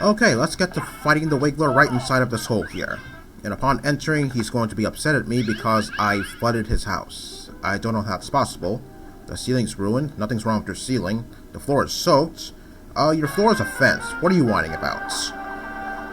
Okay, let's get to fighting the Wiggler right inside of this hole here. And upon entering, he's going to be upset at me because I flooded his house. I don't know how it's possible. The ceiling's ruined. Nothing's wrong with your ceiling. The floor is soaked. Your floor is a fence. What are you whining about?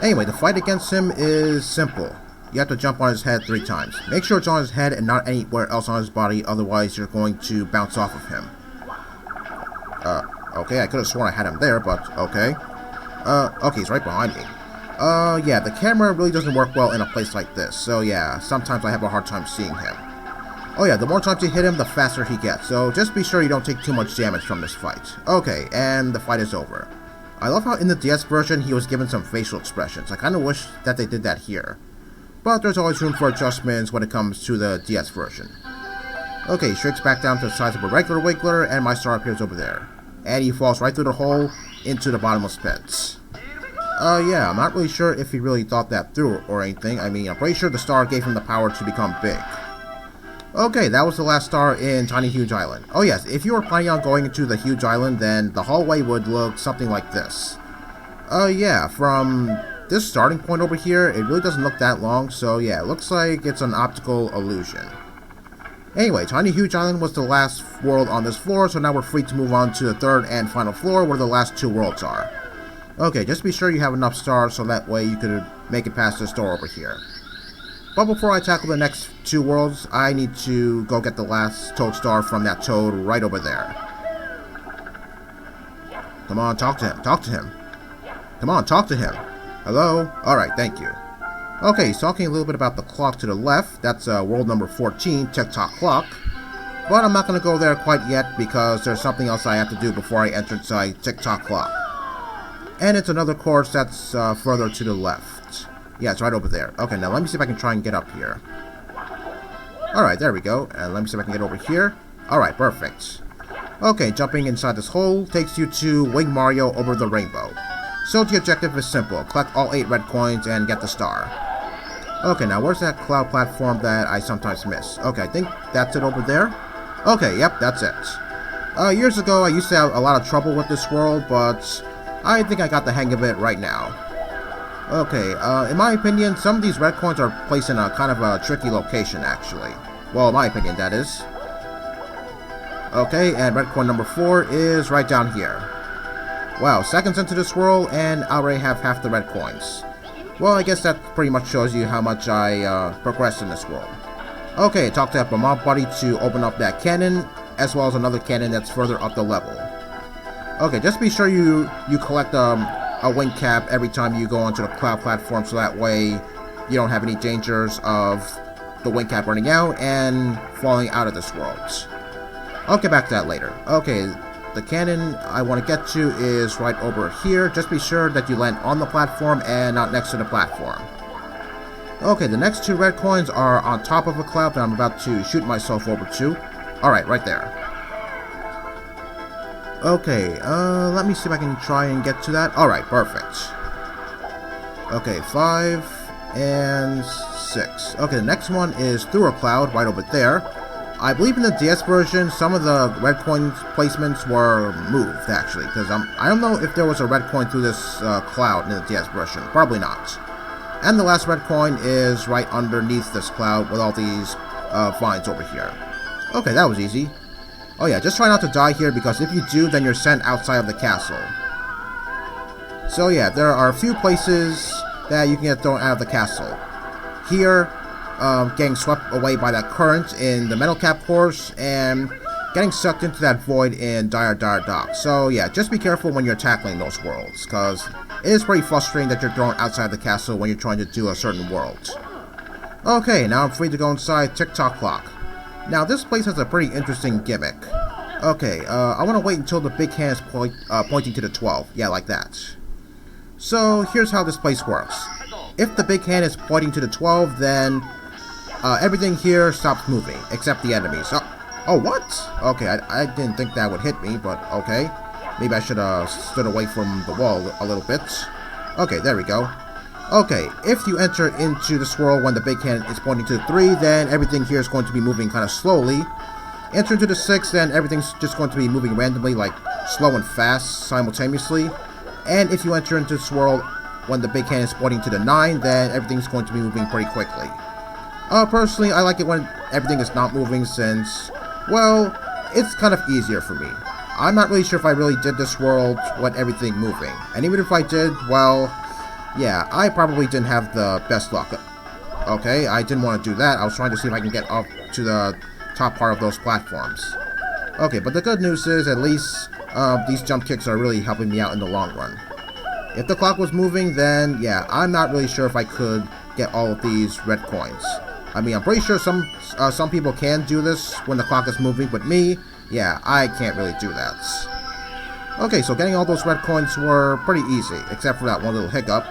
Anyway, the fight against him is simple. You have to jump on his head 3 times. Make sure it's on his head and not anywhere else on his body, otherwise you're going to bounce off of him. Okay, I could have sworn I had him there, but okay. Okay, he's right behind me. Yeah, the camera really doesn't work well in a place like this, so yeah, sometimes I have a hard time seeing him. Oh yeah, the more times you hit him, the faster he gets, so just be sure you don't take too much damage from this fight. Okay, and the fight is over. I love how in the DS version, he was given some facial expressions. I kinda wish that they did that here. But there's always room for adjustments when it comes to the DS version. Okay, he shrinks back down to the size of a regular Wiggler, and my star appears over there. And he falls right through the hole into the bottomless pits. Yeah, I'm not really sure if he really thought that through or anything. I mean, I'm pretty sure the star gave him the power to become big. Okay, that was the last star in Tiny Huge Island. Oh yes, if you were planning on going into the Huge Island, then the hallway would look something like this. Yeah, from this starting point over here, it really doesn't look that long, so yeah, it looks like it's an optical illusion. Anyway, Tiny Huge Island was the last world on this floor, so now we're free to move on to the 3rd and final floor where the last 2 worlds are. Okay, just be sure you have enough stars so that way you could make it past this door over here. But before I tackle the next 2 worlds, I need to go get the last Toad star from that Toad right over there. Come on, talk to him, talk to him. Come on, talk to him. Hello? Alright, thank you. Okay, he's talking a little bit about the clock to the left. That's world number 14, Tock clock. But I'm not going to go there quite yet because there's something else I have to do before I enter inside Tock clock. And it's another course that's further to the left. Yeah, it's right over there. Okay, now let me see if I can try and get up here. Alright, there we go. And let me see if I can get over here. Alright, perfect. Okay, jumping inside this hole takes you to Wing Mario over the rainbow. So the objective is simple. Collect all 8 red coins and get the star. Okay, now where's that cloud platform that I sometimes miss? Okay, I think that's it over there. Okay, yep, that's it. Years ago, I used to have a lot of trouble with this world, but I think I got the hang of it right now. Okay, in my opinion, some of these red coins are placed in a kind of a tricky location, actually. Well, in my opinion, that is. Okay, and red coin number 4 is right down here. Wow, seconds into this world, and I already have half the red coins. Well, I guess that pretty much shows you how much I progressed in this world. Okay, talk to my buddy to open up that cannon, as well as another cannon that's further up the level. Okay, just be sure you collect a wing cap every time you go onto the cloud platform, so that way you don't have any dangers of the wing cap running out and falling out of this world. I'll get back to that later. Okay, the cannon I want to get to is right over here. Just be sure that you land on the platform and not next to the platform. Okay, the next 2 red coins are on top of a cloud that I'm about to shoot myself over to. Alright, right there. Okay, let me see if I can try and get to that. Alright, perfect. Okay, 5 and 6. Okay, the next one is through a cloud right over there. I believe in the DS version, some of the red coin placements were moved, actually, because I don't know if there was a red coin through this cloud in the DS version. Probably not. And the last red coin is right underneath this cloud with all these vines over here. Okay, that was easy. Oh yeah, just try not to die here, because if you do, then you're sent outside of the castle. So yeah, there are a few places that you can get thrown out of the castle. Here, getting swept away by that current in the metal cap course, and getting sucked into that void in Dire Dock. So yeah, just be careful when you're tackling those worlds, because it is pretty frustrating that you're thrown outside the castle when you're trying to do a certain world. Okay, now I'm free to go inside Tock clock. Now this place has a pretty interesting gimmick. Okay, I want to wait until the big hand is pointing to the 12. Yeah, like that. So here's how this place works. If the big hand is pointing to the 12, then everything here stops moving, except the enemies. Oh, what? Okay, I didn't think that would hit me, but okay. Maybe I should have stood away from the wall a little bit. Okay, there we go. Okay, if you enter into the swirl when the big hand is pointing to the 3, then everything here is going to be moving kind of slowly. Enter into the 6, then everything's just going to be moving randomly, like slow and fast, simultaneously. And if you enter into the swirl when the big hand is pointing to the 9, then everything's going to be moving pretty quickly. Personally, I like it when everything is not moving since, well, it's kind of easier for me. I'm not really sure if I really did this world with everything moving. And even if I did, well, yeah, I probably didn't have the best luck. Okay, I didn't want to do that. I was trying to see if I can get up to the top part of those platforms. Okay, but the good news is, at least, these jump kicks are really helping me out in the long run. If the clock was moving, then, yeah, I'm not really sure if I could get all of these red coins. I mean, I'm pretty sure some people can do this when the clock is moving, but me, yeah, I can't really do that. Okay, so getting all those red coins were pretty easy, except for that one little hiccup.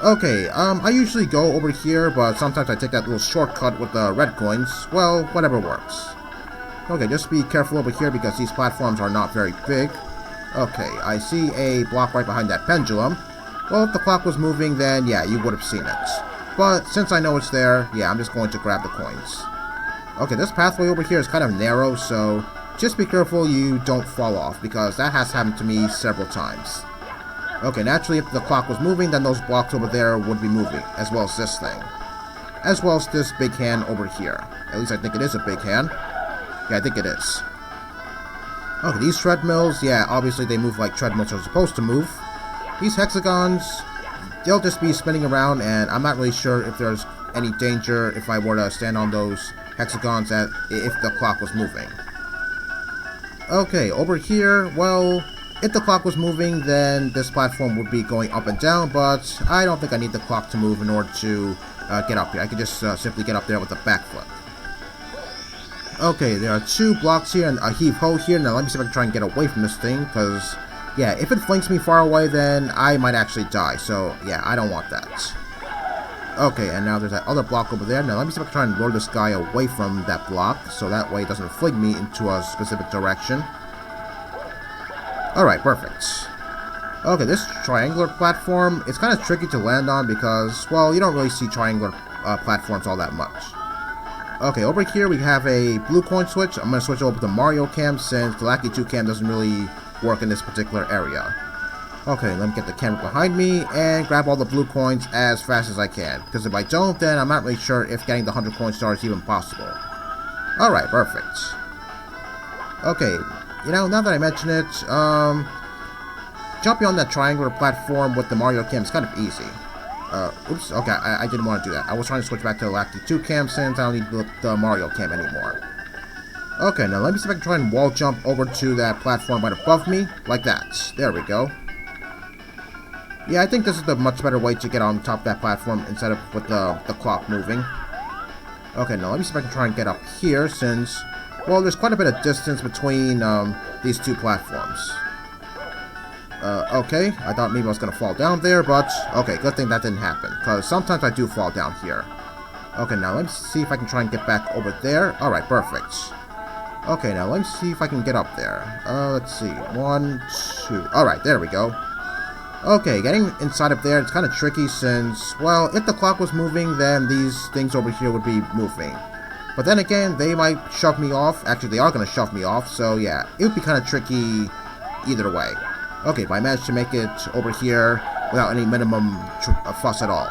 Okay, I usually go over here, but sometimes I take that little shortcut with the red coins. Well, whatever works. Okay, just be careful over here because these platforms are not very big. Okay, I see a block right behind that pendulum. Well, if the clock was moving, then yeah, you would have seen it. But since I know it's there, yeah, I'm just going to grab the coins. Okay, this pathway over here is kind of narrow, so just be careful you don't fall off, because that has happened to me several times. Okay, naturally, if the clock was moving, then those blocks over there would be moving, as well as this thing. As well as this big hand over here. At least I think it is a big hand. Yeah, I think it is. Okay, these treadmills, yeah, obviously they move like treadmills are supposed to move. These hexagons, they'll just be spinning around, and I'm not really sure if there's any danger if I were to stand on those hexagons if the clock was moving. Okay, over here, well, if the clock was moving, then this platform would be going up and down, but I don't think I need the clock to move in order to get up here. I could just simply get up there with a backflip. Okay, there are 2 blocks here and a heave-ho here. Now let me see if I can try and get away from this thing, because, yeah, if it flanks me far away, then I might actually die. So, yeah, I don't want that. Okay, and now there's that other block over there. Now let me see if I can try and lure this guy away from that block, so that way it doesn't fling me into a specific direction. Alright, perfect. Okay, this triangular platform, it's kind of tricky to land on because, well, you don't really see triangular platforms all that much. Okay, over here we have a blue coin switch. I'm going to switch over to Mario Cam since the Lackey 2 Cam doesn't really work in this particular area. Okay, let me get the camera behind me and grab all the blue coins as fast as I can. Because if I don't, then I'm not really sure if getting the 100 coin star is even possible. Alright, perfect. Okay, you know, now that I mention it, jumping on that triangular platform with the Mario Cam is kind of easy. Oops, okay, I didn't want to do that. I was trying to switch back to the Lackey 2 Cam since I don't need the Mario Cam anymore. Okay, now let me see if I can try and wall jump over to that platform right above me, like that. There we go. Yeah, I think this is the much better way to get on top of that platform instead of with the clock moving. Okay, now let me see if I can try and get up here since, well, there's quite a bit of distance between these 2 platforms. Okay, I thought maybe I was going to fall down there, but okay, good thing that didn't happen, because sometimes I do fall down here. Okay, now let me see if I can try and get back over there. Alright, perfect. Okay, now let me see if I can get up there. Let's see. 1, 2. Alright, there we go. Okay, getting inside of there, it's kind of tricky since, well, if the clock was moving, then these things over here would be moving. But then again, they might shove me off. Actually, they are going to shove me off, so yeah, it would be kind of tricky either way. Okay, but I managed to make it over here without any minimum fuss at all.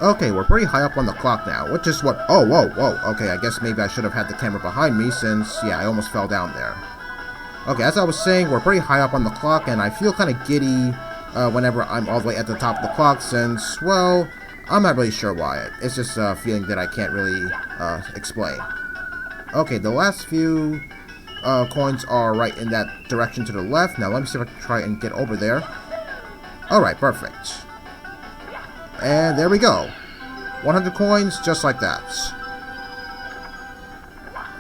Okay, we're pretty high up on the clock now, which is what... Oh, whoa, whoa. Okay, I guess maybe I should have had the camera behind me since, yeah, I almost fell down there. Okay, as I was saying, we're pretty high up on the clock, and I feel kind of giddy whenever I'm all the way at the top of the clock since, well, I'm not really sure why. It's just a feeling that I can't really explain. Okay, the last few coins are right in that direction to the left. Now let me see if I can try and get over there. Alright, perfect. And there we go. 100 coins, just like that.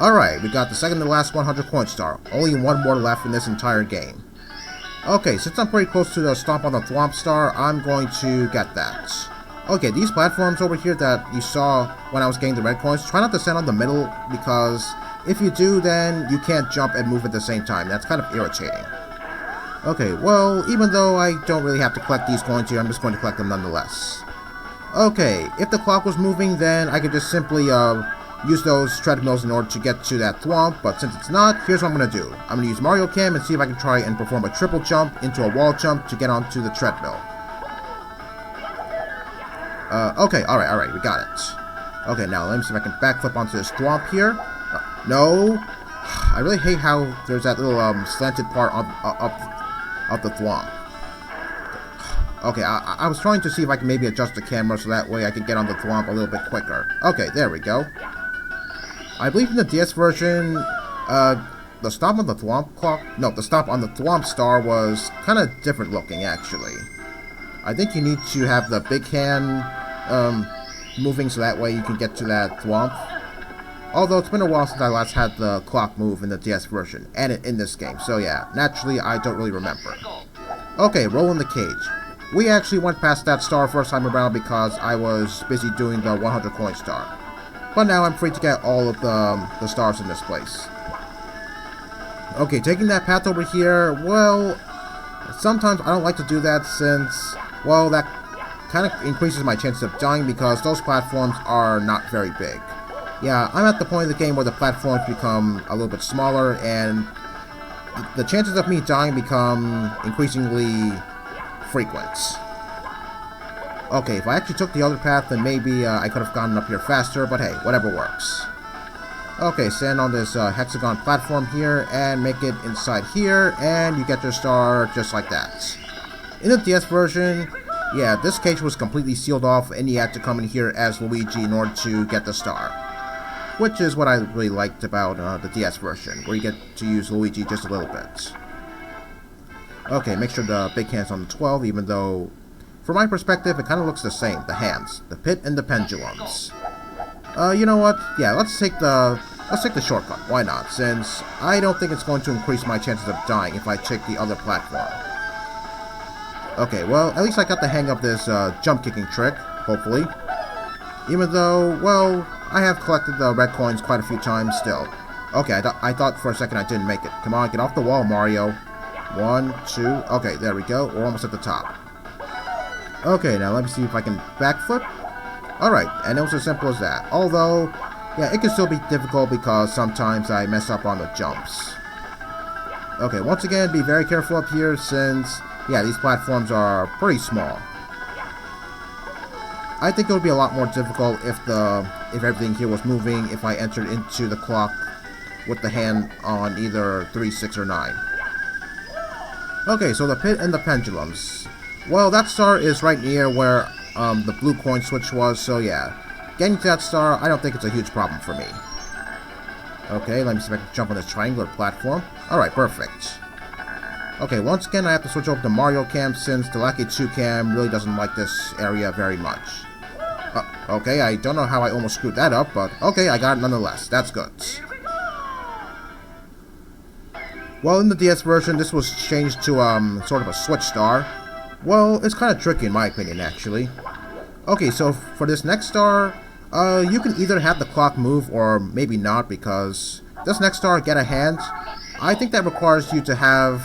Alright, we got the second to last 100 coin star. Only one more left in this entire game. Okay, since I'm pretty close to the Stomp on the Thwomp star, I'm going to get that. Okay, these platforms over here that you saw when I was getting the red coins, try not to stand on the middle, because if you do, then you can't jump and move at the same time. That's kind of irritating. Okay, well, even though I don't really have to collect these coins here, I'm just going to collect them nonetheless. Okay, if the clock was moving, then I could just simply use those treadmills in order to get to that thwomp, but since it's not, here's what I'm going to do. I'm going to use Mario Cam and see if I can try and perform a triple jump into a wall jump to get onto the treadmill. Okay, alright, we got it. Okay, now let me see if I can backflip onto this thwomp here. No! I really hate how there's that little slanted part of the thwomp. Okay, I was trying to see if I can maybe adjust the camera so that way I could get on the thwomp a little bit quicker. Okay, there we go. I believe in the DS version, the stop on the thwomp clock... No, the stop on the thwomp star was kind of different looking, actually. I think you need to have the big hand moving so that way you can get to that thwomp. Although it's been a while since I last had the clock move in the DS version, and in this game, so yeah, naturally I don't really remember. Okay, rolling the cage. We actually went past that star first time around because I was busy doing the 100 coin star. But now I'm free to get all of the stars in this place. Okay, taking that path over here, well, sometimes I don't like to do that since, well, that kind of increases my chances of dying because those platforms are not very big. Yeah, I'm at the point of the game where the platforms become a little bit smaller and the chances of me dying become increasingly frequent. Okay, if I actually took the other path, then maybe I could have gotten up here faster, but hey, whatever works. Okay, stand on this hexagon platform here and make it inside here, and you get your star just like that. In the DS version, yeah, this cage was completely sealed off, and you had to come in here as Luigi in order to get the star. Which is what I really liked about the DS version, where you get to use Luigi just a little bit. Okay, make sure the big hand's on the 12, even though, from my perspective, it kind of looks the same. The hands, the pit, and the pendulums. You know what? Yeah, let's take the shortcut. Why not? Since I don't think it's going to increase my chances of dying if I take the other platform. Okay, well, at least I got the hang of this jump kicking trick, hopefully. Even though, well, I have collected the red coins quite a few times still. Okay, I thought for a second I didn't make it. Come on, get off the wall, Mario. 1, 2, okay, there we go. We're almost at the top. Okay, now let me see if I can backflip. Alright, and it was as simple as that. Although, yeah, it can still be difficult because sometimes I mess up on the jumps. Okay, once again, be very careful up here since, yeah, these platforms are pretty small. I think it would be a lot more difficult if everything here was moving if I entered into the clock with the hand on either 3, 6, or 9. Okay, so the pit and the pendulums. Well, that star is right near where the blue coin switch was, so yeah. Getting to that star, I don't think it's a huge problem for me. Okay, let me see if I can jump on this triangular platform. Alright, perfect. Okay, once again I have to switch over to Mario Cam since the Lucky 2 Cam really doesn't like this area very much. Okay, I don't know how I almost screwed that up, but okay, I got it nonetheless. That's good. Well, in the DS version, this was changed to sort of a switch star. Well, it's kind of tricky in my opinion, actually. Okay, so for this next star, you can either have the clock move or maybe not, because this next star, get a hand, I think that requires you to have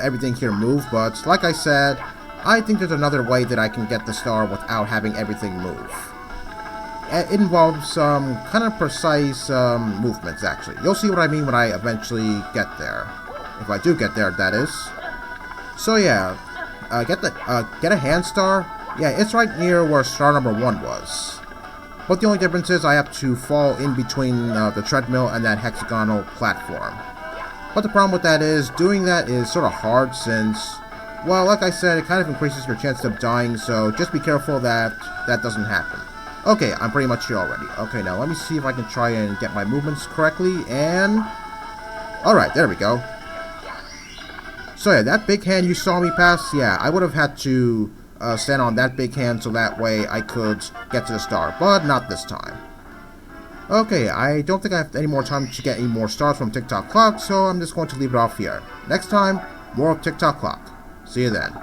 everything here move, but like I said, I think there's another way that I can get the star without having everything move. It involves some kind of precise movements, actually. You'll see what I mean when I eventually get there. If I do get there, that is. So yeah, get a hand star. Yeah, it's right near where star number 1 was. But the only difference is I have to fall in between the treadmill and that hexagonal platform. But the problem with that is, doing that is sort of hard since, well, like I said, it kind of increases your chance of dying, so just be careful that that doesn't happen. Okay, I'm pretty much here already. Okay, now let me see if I can try and get my movements correctly, and... Alright, there we go. So yeah, that big hand you saw me pass, yeah, I would have had to stand on that big hand so that way I could get to the star, but not this time. Okay, I don't think I have any more time to get any more stars from Tick Tock Clock, so I'm just going to leave it off here. Next time, more of Tick Tock Clock. See you then.